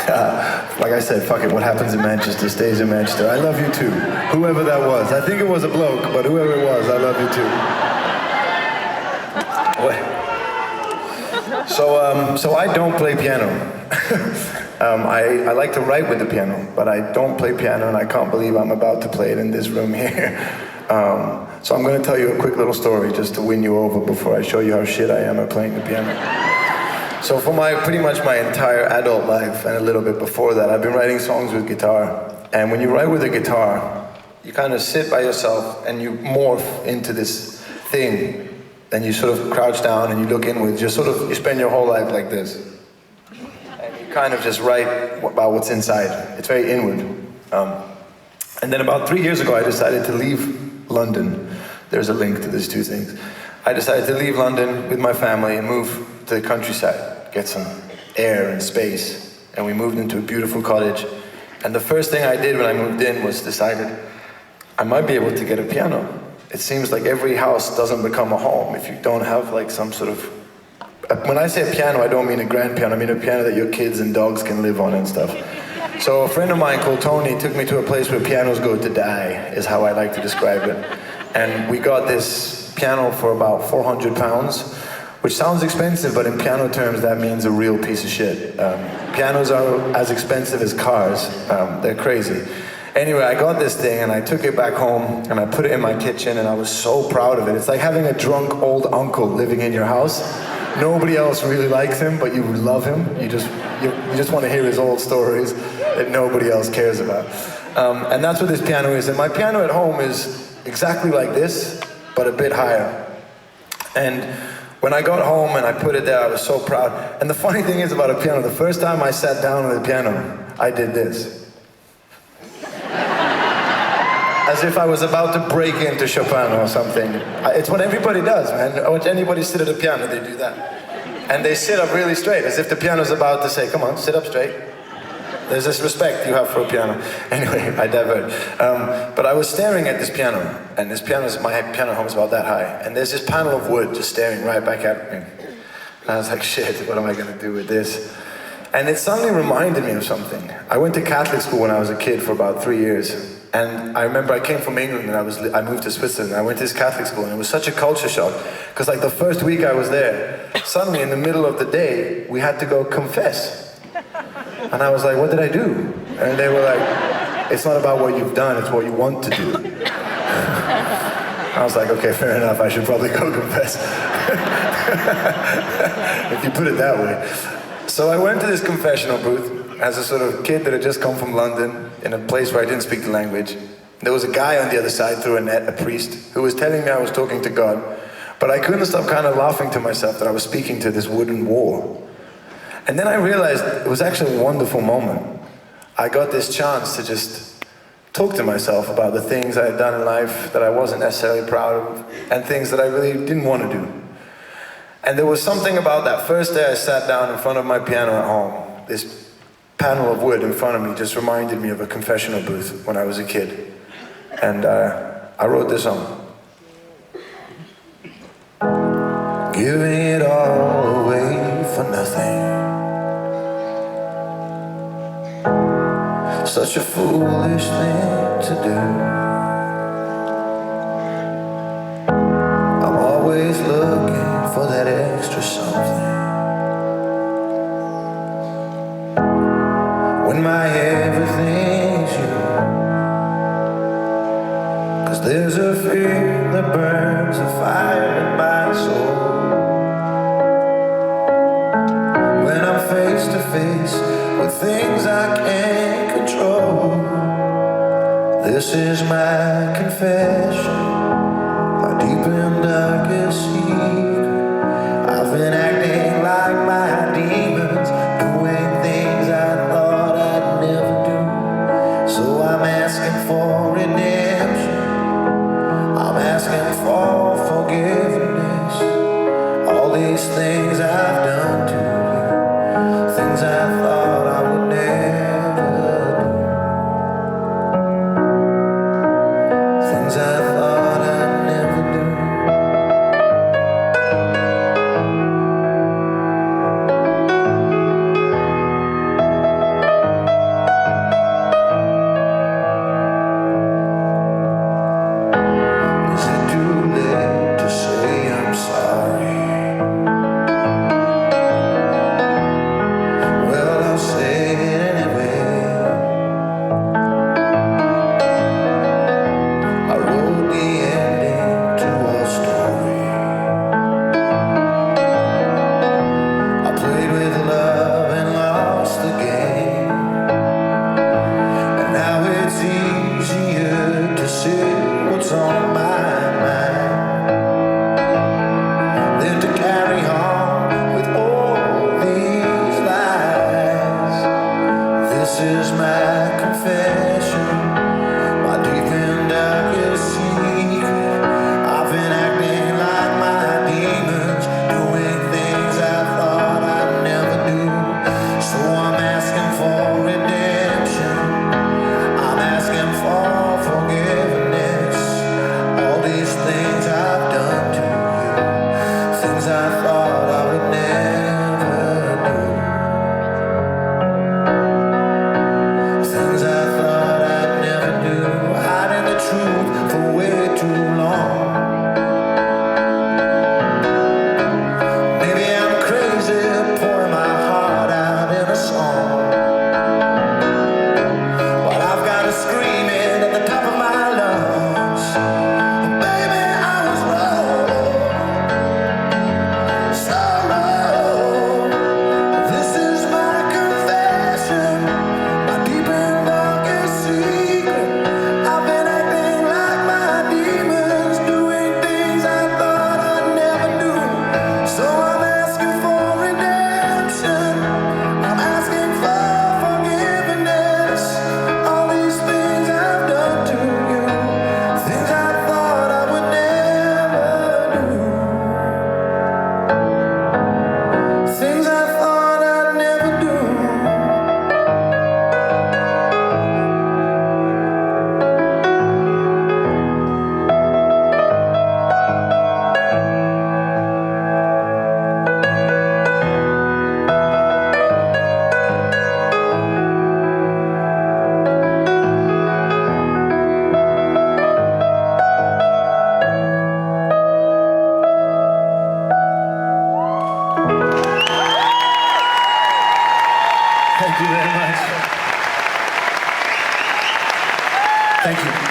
Like I said, fuck it, what happens in Manchester stays in Manchester. I love you too. Whoever that was. I think it was a bloke, but whoever it was, I love you too. So I don't play piano. I like to write with the piano, but I don't play piano, and I can't believe I'm about to play it in this room here. So I'm going to tell you a quick little story just to win you over before I show you how shit I am at playing the piano. So for pretty much my entire adult life and a little bit before that, I've been writing songs with guitar. And when you write with a guitar, you kind of sit by yourself and you morph into this thing. And you sort of crouch down and you look inwards. You spend your whole life like this. And you kind of just write about what's inside. It's very inward. And then about 3 years ago, I decided to leave London. There's a link to these two things. I decided to leave London with my family and move to the countryside, get some air and space. And we moved into a beautiful cottage. And the first thing I did when I moved in was decided I might be able to get a piano. It seems like every house doesn't become a home if you don't have like some sort of... When I say a piano, I don't mean a grand piano. I mean a piano that your kids and dogs can live on and stuff. So a friend of mine called Tony took me to a place where pianos go to die, is how I like to describe it. And we got this piano for about £400, which sounds expensive, but in piano terms, that means a real piece of shit. Pianos are as expensive as cars. They're crazy. Anyway, I got this thing and I took it back home and I put it in my kitchen and I was so proud of it. It's like having a drunk old uncle living in your house. Nobody else really likes him, but you love him. You just want to hear his old stories that nobody else cares about. And that's what this piano is. And my piano at home is exactly like this, but a bit higher. And when I got home and I put it there, I was so proud. And the funny thing is about a piano, the first time I sat down on the piano, I did this. As if I was about to break into Chopin or something. It's what everybody does, man. When anybody sit at a piano, they do that. And they sit up really straight, as if the piano's about to say, come on, sit up straight. There's this respect you have for a piano. Anyway, I divert. But I was staring at this piano, and my piano at home is about that high, and there's this panel of wood just staring right back at me. And I was like, shit, what am I gonna do with this? And it suddenly reminded me of something. I went to Catholic school when I was a kid for about 3 years. And I remember I came from England and I moved to Switzerland and I went to this Catholic school and it was such a culture shock. Because like the first week I was there, suddenly in the middle of the day, we had to go confess. And I was like, what did I do? And they were like, it's not about what you've done, it's what you want to do. I was like, okay, fair enough, I should probably go confess. If you put it that way. So I went to this confessional booth as a sort of kid that had just come from London in a place where I didn't speak the language. There was a guy on the other side through a net, a priest, who was telling me I was talking to God, but I couldn't stop kind of laughing to myself that I was speaking to this wooden wall. And then I realized it was actually a wonderful moment. I got this chance to just talk to myself about the things I had done in life that I wasn't necessarily proud of, and things that I really didn't want to do. And there was something about that first day I sat down in front of my piano at home. This panel of wood in front of me just reminded me of a confessional booth when I was a kid. And I wrote this song. Giving it all away for nothing. Such a foolish thing to do. I'm always looking for that extra something. When my everything's you. 'Cause there's a fear that burns a fire in my soul. When I'm face to face with things I can't control. This is my confession, my deep and darkest secret. I've been acting like my demons, doing things I thought I'd never do. So I'm asking for redemption, I'm asking for forgiveness. All these things I've done to you, things I thought I would never do, things I thought you very much. Thank you.